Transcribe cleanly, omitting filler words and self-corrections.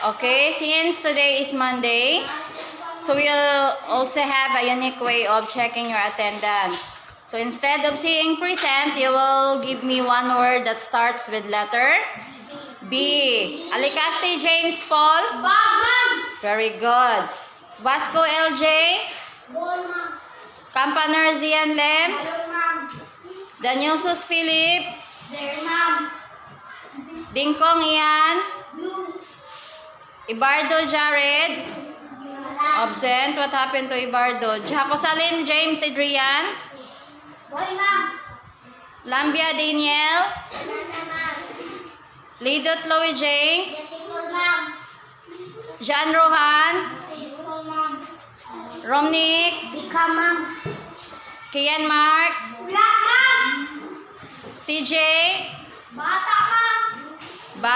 Okay, since today is Monday, so we'll also have a unique way of checking your attendance. So instead of saying present, you will give me one word that starts with letter B. Alicasti James Paul. Very good. Vasco LJ. Campaner Zian Lem. Danielsus Philip. Dingkong Ian. Ibardo Jared. Absent. What happened to Ibardo? Jaco Salim James Adrian. Lambia Daniel. Lidot Louie J. Jean Rohan. Romnick. Kian Mark. TJ.